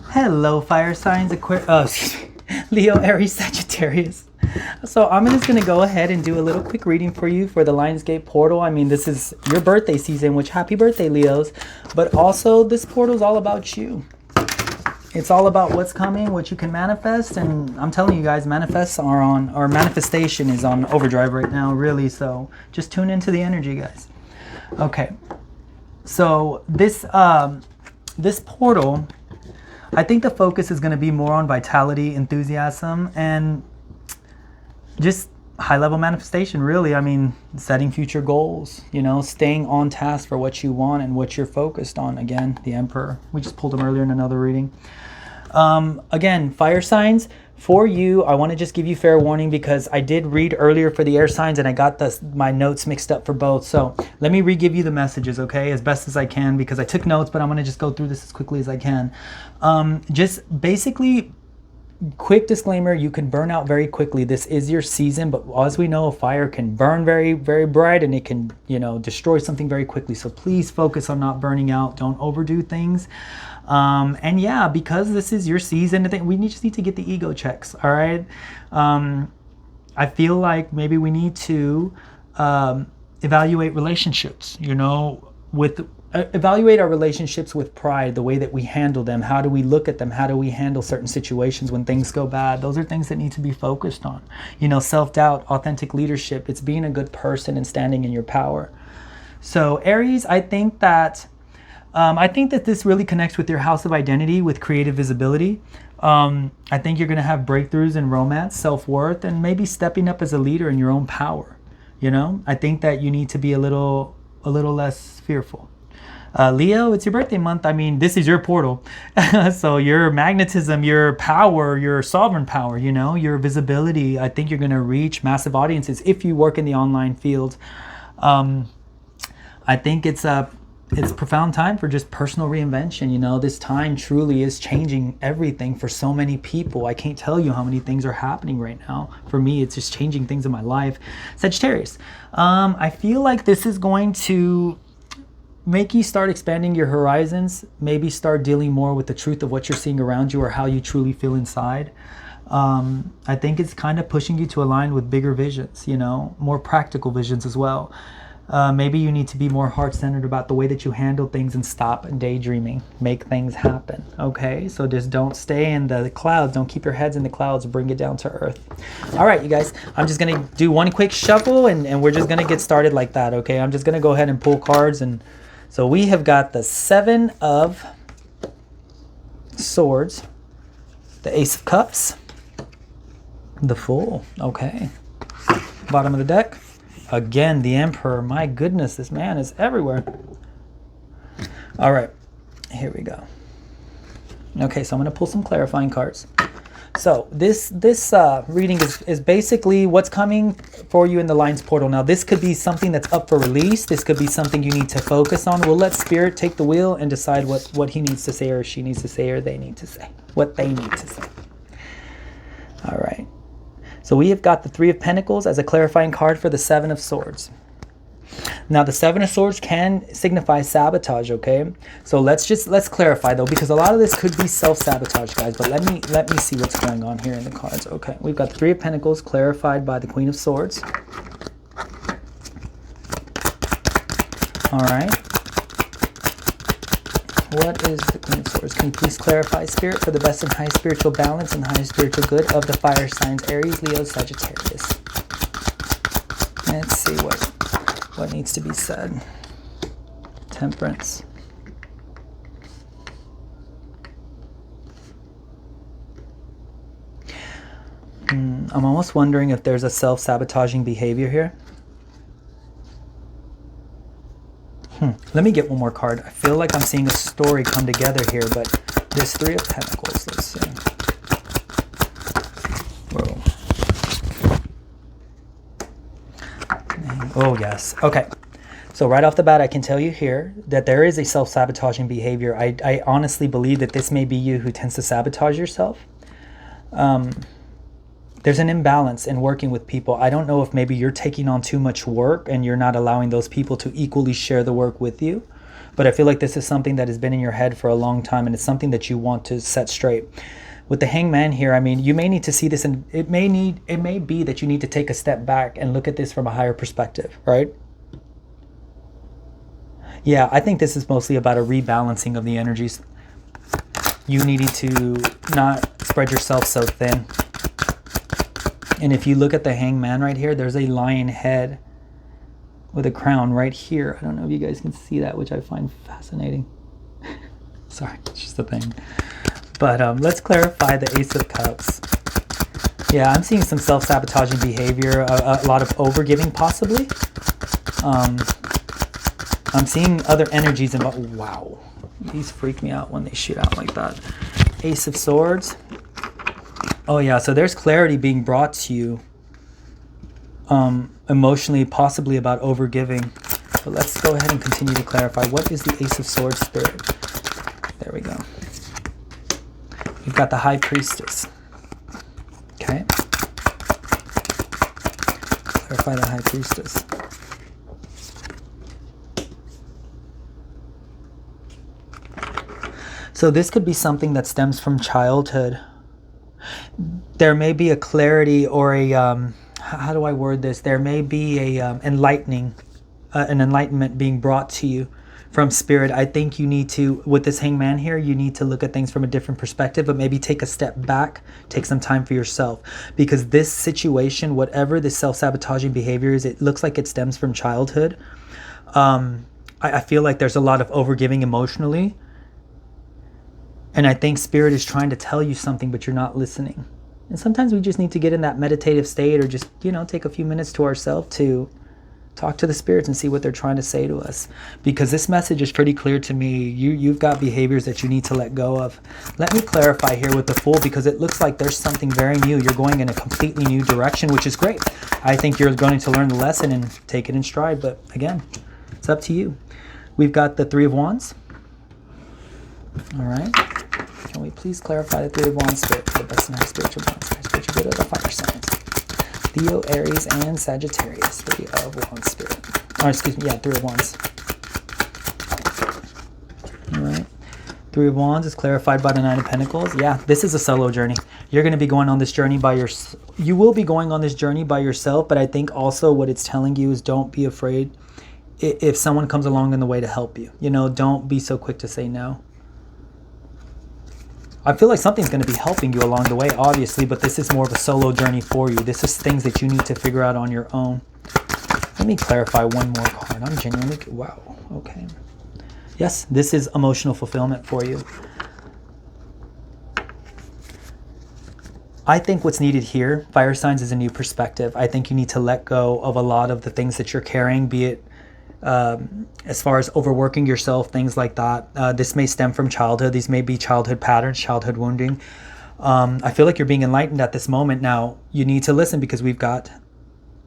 Hello, fire signs, Leo, Aries, Sagittarius. So I'm just going to go ahead and do a little quick reading for you for the Lionsgate portal. I mean, this is your birthday season, which happy birthday, Leos. But also, this portal is all about you. It's all about what's coming, what you can manifest. And I'm telling you guys, manifestation is on overdrive right now, really. So just tune into the energy, guys. Okay. So this portal, I think the focus is going to be more on vitality, enthusiasm, and just high-level manifestation, really. I mean, setting future goals, staying on task for what you want and what you're focused on. Again, the Emperor. We just pulled him earlier in another reading. Again, fire signs, for you, I want to just give you fair warning because I did read earlier for the air signs and I got my notes mixed up for both. So let me re-give you the messages, okay, as best as I can, because I took notes, but I'm going to just go through this as quickly as I can. Just basically, quick disclaimer, you can burn out very quickly. This is your season, but as we know, fire can burn very, very bright and it can, destroy something very quickly. So please focus on not burning out. Don't overdo things. And yeah, because this is your season, I think we just need to get the ego checks. All right. I feel like maybe we need to evaluate relationships, evaluate our relationships with pride, the way that we handle them. How do we look at them? How do we handle certain situations when things go bad? Those are things that need to be focused on. Self-doubt, authentic leadership. It's being a good person and standing in your power. So Aries, I think that this really connects with your house of identity, with creative visibility. I think you're going to have breakthroughs in romance, self-worth, and maybe stepping up as a leader in your own power. I think that you need to be a little less fearful. Leo, it's your birthday month. I mean, this is your portal. So your magnetism, your power, your sovereign power, your visibility, I think you're going to reach massive audiences if you work in the online field. I think it's a profound time for just personal reinvention. This time truly is changing everything for so many people. I can't tell you how many things are happening right now. For me, it's just changing things in my life. Sagittarius, I feel like this is going to make you start expanding your horizons, maybe start dealing more with the truth of what you're seeing around you or how you truly feel inside. I think it's kind of pushing you to align with bigger visions, more practical visions as well. Maybe you need to be more heart-centered about the way that you handle things and stop daydreaming. Make things happen, okay? So just don't stay in the clouds. Don't keep your heads in the clouds. Bring it down to earth. All right, you guys. I'm just going to do one quick shuffle, and we're just going to get started like that, okay? I'm just going to go ahead and pull cards. And so we have got the 7 of Swords, the Ace of Cups, the Fool, okay? Bottom of the deck. Again, the Emperor. My goodness, this man is everywhere. All right, here we go. Okay, so I'm going to pull some clarifying cards. So this reading is basically what's coming for you in the Lines portal. Now, this could be something that's up for release. This could be something you need to focus on. We'll let Spirit take the wheel and decide what he needs to say or she needs to say or they need to say. What they need to say. All right. So we have got the 3 of Pentacles as a clarifying card for the 7 of Swords. Now the 7 of Swords can signify sabotage, okay? So let's clarify though, because a lot of this could be self-sabotage, guys. But let me see what's going on here in the cards. Okay, we've got the 3 of Pentacles clarified by the Queen of Swords. All right. What is the Queen of Swords? Can you please clarify, Spirit, for the best and highest spiritual balance and highest spiritual good of the fire signs Aries, Leo, Sagittarius? Let's see what needs to be said. Temperance. I'm almost wondering if there's a self-sabotaging behavior here. Let me get one more card. I feel like I'm seeing a story come together here, but this 3 of Pentacles, let's see. Whoa. Oh, yes. Okay. So right off the bat, I can tell you here that there is a self-sabotaging behavior. I honestly believe that this may be you who tends to sabotage yourself. There's an imbalance in working with people. I don't know if maybe you're taking on too much work and you're not allowing those people to equally share the work with you. But I feel like this is something that has been in your head for a long time, and it's something that you want to set straight. With the Hangman here, I mean, you may need to see this, and it may be that you need to take a step back and look at this from a higher perspective, right? Yeah, I think this is mostly about a rebalancing of the energies. You needing to not spread yourself so thin. And if you look at the Hangman right here, there's a lion head with a crown right here. I don't know if you guys can see that, which I find fascinating. Sorry, it's just a thing. But let's clarify the Ace of Cups. Yeah, I'm seeing some self-sabotaging behavior, a lot of overgiving possibly. I'm seeing other energies involved. Wow, these freak me out when they shoot out like that. Ace of Swords. Oh yeah, so there's clarity being brought to you emotionally, possibly about overgiving. But let's go ahead and continue to clarify. What is the Ace of Swords spirit? There we go. We've got the High Priestess. Okay. Clarify the High Priestess. So this could be something that stems from childhood. There may be a clarity or a, how do I word this? There may be a an enlightenment being brought to you from spirit. I think you need to, with this Hangman here, you need to look at things from a different perspective, but maybe take a step back, take some time for yourself. Because this situation, whatever this self-sabotaging behavior is, it looks like it stems from childhood. I feel like there's a lot of overgiving emotionally. And I think spirit is trying to tell you something, but you're not listening. And sometimes we just need to get in that meditative state, or just, you know, take a few minutes to ourselves to talk to the spirits and see what they're trying to say to us. Because this message is pretty clear to me. You've got behaviors that you need to let go of. Let me clarify here with the Fool, because it looks like there's something very new. You're going in a completely new direction, which is great. I think you're going to learn the lesson and take it in stride. But again, it's up to you. We've got the Three of Wands. All right. Can we please clarify the Three of Wands spirit for the best and high spiritual balance, high spiritual good of the fire signs? Leo, Aries, and Sagittarius. Three of Wands spirit. Oh, excuse me. Yeah, Three of Wands. All right. Three of Wands is clarified by the Nine of Pentacles. Yeah, this is a solo journey. You're going to be going on this journey by yourself. You will be going on this journey by yourself, but I think also what it's telling you is don't be afraid if someone comes along in the way to help you. You know, don't be so quick to say no. I feel like something's going to be helping you along the way, obviously, but this is more of a solo journey for you. This is things that you need to figure out on your own. Let me clarify one more card. I'm genuinely... Wow. Okay. Yes, this is emotional fulfillment for you. I think what's needed here, fire signs, is a new perspective. I think you need to let go of a lot of the things that you're carrying, be it as far as overworking yourself, things like that. This may stem from childhood. These may be childhood patterns, childhood wounding. I feel like you're being enlightened at this moment. Now, you need to listen, because we've got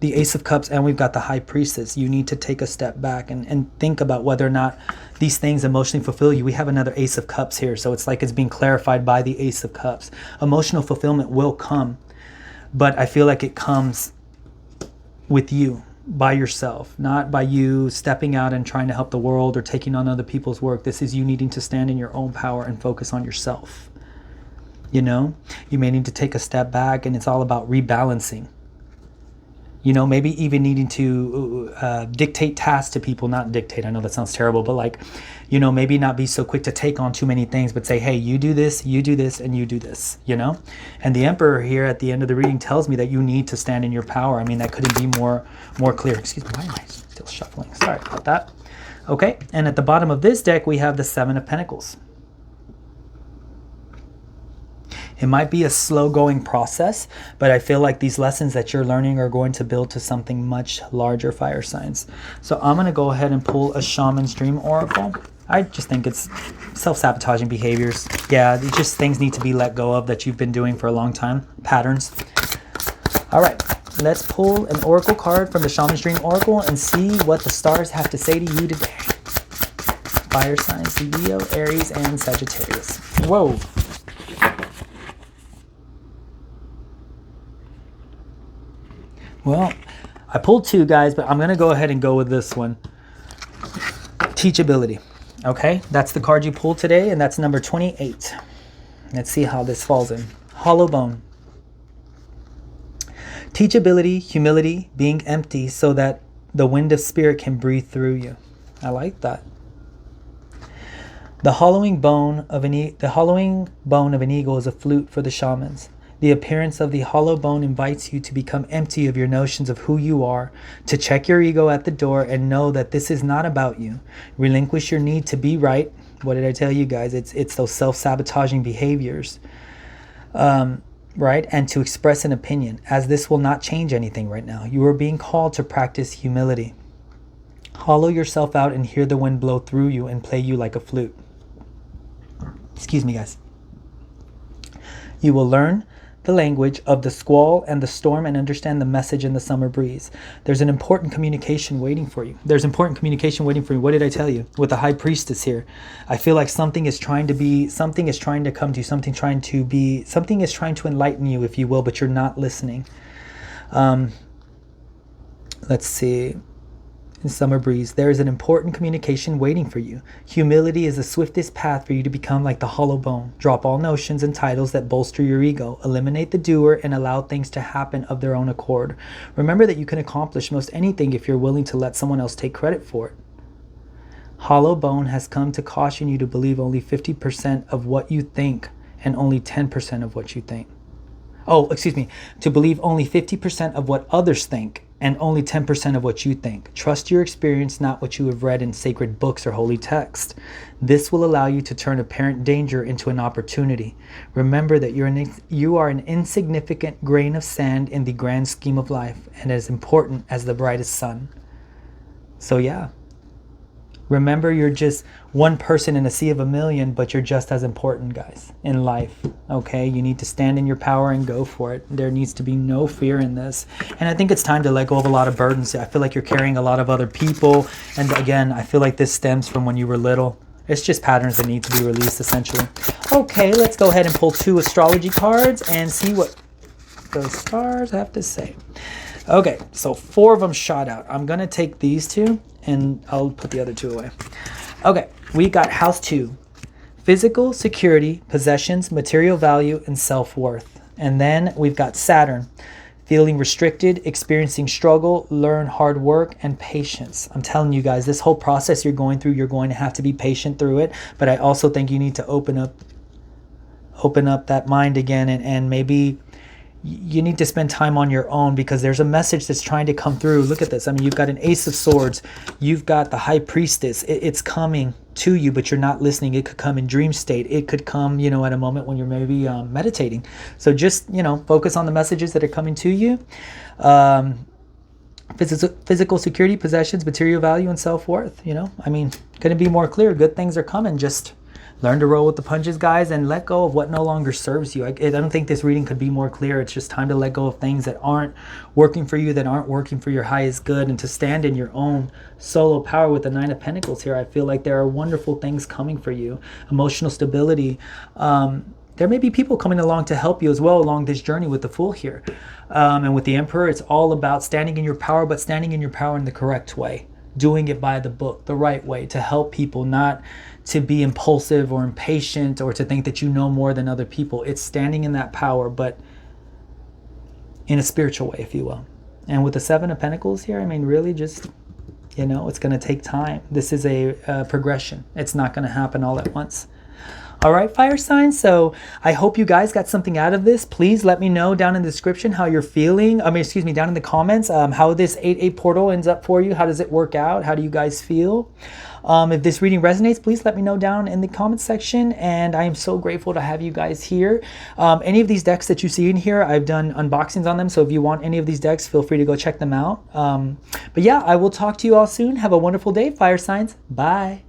the Ace of Cups and we've got the High Priestess. You need to take a step back and think about whether or not these things emotionally fulfill you. We have another Ace of Cups here, so it's like it's being clarified by the Ace of Cups. Emotional fulfillment will come, but I feel like it comes with you, by yourself, not by you stepping out and trying to help the world or taking on other people's work. This is you needing to stand in your own power and focus on yourself. You know, you may need to take a step back, and it's all about rebalancing. You know, maybe even needing to dictate tasks to people. Not dictate, I know that sounds terrible, but like, you know, maybe not be so quick to take on too many things, but say, hey, you do this, and you do this, you know? And the Emperor here at the end of the reading tells me that you need to stand in your power. I mean, that couldn't be more clear. Excuse me, why am I still shuffling? Sorry about that. Okay, and at the bottom of this deck, we have the Seven of Pentacles. It might be a slow-going process, but I feel like these lessons that you're learning are going to build to something much larger, fire signs. So I'm going to go ahead and pull a Shaman's Dream Oracle. I just think it's self-sabotaging behaviors. Yeah, it's just things need to be let go of that you've been doing for a long time. Patterns. All right, let's pull an Oracle card from the Shaman's Dream Oracle and see what the stars have to say to you today. Fire signs, Leo, Aries, and Sagittarius. Whoa. Well, I pulled two, guys, but I'm going to go ahead and go with this one. Teachability. Okay, that's the card you pulled today, and that's number 28. Let's see how this falls in. Hollow bone. Teachability, humility, being empty so that the wind of spirit can breathe through you. I like that. The hollowing bone of an eagle is a flute for the shamans. The appearance of the hollow bone invites you to become empty of your notions of who you are, to check your ego at the door and know that this is not about you. Relinquish your need to be right. What did I tell you guys? It's those self-sabotaging behaviors, right? And to express an opinion, as this will not change anything right now. You are being called to practice humility. Hollow yourself out and hear the wind blow through you and play you like a flute. Excuse me, guys. You will learn the language of the squall and the storm and understand the message in the summer breeze. There's an important communication waiting for you. What did I tell you? With the high priestess here, I feel like something is trying to come to you, something is trying to enlighten you, if you will, but you're not listening. Let's see. In summer breeze, there is an important communication waiting for you. Humility is the swiftest path for you to become like the hollow bone. Drop all notions and titles that bolster your ego. Eliminate the doer and allow things to happen of their own accord. Remember that you can accomplish most anything if you're willing to let someone else take credit for it. Hollow bone has come to caution you to believe only 50% of what you think and only 10% of what you think. To believe only 50% of what others think and only 10% of what you think. Trust your experience, not what you have read in sacred books or holy text. This will allow you to turn apparent danger into an opportunity. Remember that you are an insignificant grain of sand in the grand scheme of life and as important as the brightest sun. So yeah. Remember, you're just one person in a sea of a million, but you're just as important, guys, in life, okay? You need to stand in your power and go for it. There needs to be no fear in this. And I think it's time to let go of a lot of burdens. I feel like you're carrying a lot of other people. And again, I feel like this stems from when you were little. It's just patterns that need to be released, essentially. Okay, let's go ahead and pull 2 astrology cards and see what those stars have to say. Okay, so 4 of them shot out. I'm going to take these 2. And I'll put the other 2 away. Okay, we got house 2. Physical security, possessions, material value, and self-worth. And then we've got Saturn. Feeling restricted, experiencing struggle, learn hard work, and patience. I'm telling you guys, this whole process you're going through, you're going to have to be patient through it. But I also think you need to open up that mind again and maybe you need to spend time on your own because there's a message that's trying to come through. Look at this. I mean, you've got an Ace of Swords. You've got the High Priestess. It's coming to you, but you're not listening. It could come in dream state. It could come, at a moment when you're maybe meditating. So just, focus on the messages that are coming to you. Physical security, possessions, material value, and self-worth. Going to be more clear. Good things are coming. Just learn to roll with the punches, guys, and let go of what no longer serves you. I don't think this reading could be more clear. It's just time to let go of things that aren't working for you, that aren't working for your highest good, and to stand in your own solo power with the 9 of Pentacles here. I feel like there are wonderful things coming for you. Emotional stability. There may be people coming along to help you as well along this journey with the Fool here. And with the Emperor, it's all about standing in your power, but standing in your power in the correct way. Doing it by the book, the right way, to help people, not to be impulsive or impatient or to think that you know more than other people. It's standing in that power, but in a spiritual way, if you will. And with the 7 of Pentacles here, really just, it's going to take time. This is a progression. It's not going to happen all at once. All right, fire signs. So I hope you guys got something out of this. Please let me know down in the description how you're feeling. Down in the comments, how this 8-8 portal ends up for you. How does it work out? How do you guys feel? If this reading resonates, please let me know down in the comments section. And I am so grateful to have you guys here. Any of these decks that you see in here, I've done unboxings on them. So if you want any of these decks, feel free to go check them out. But yeah, I will talk to you all soon. Have a wonderful day, fire signs. Bye.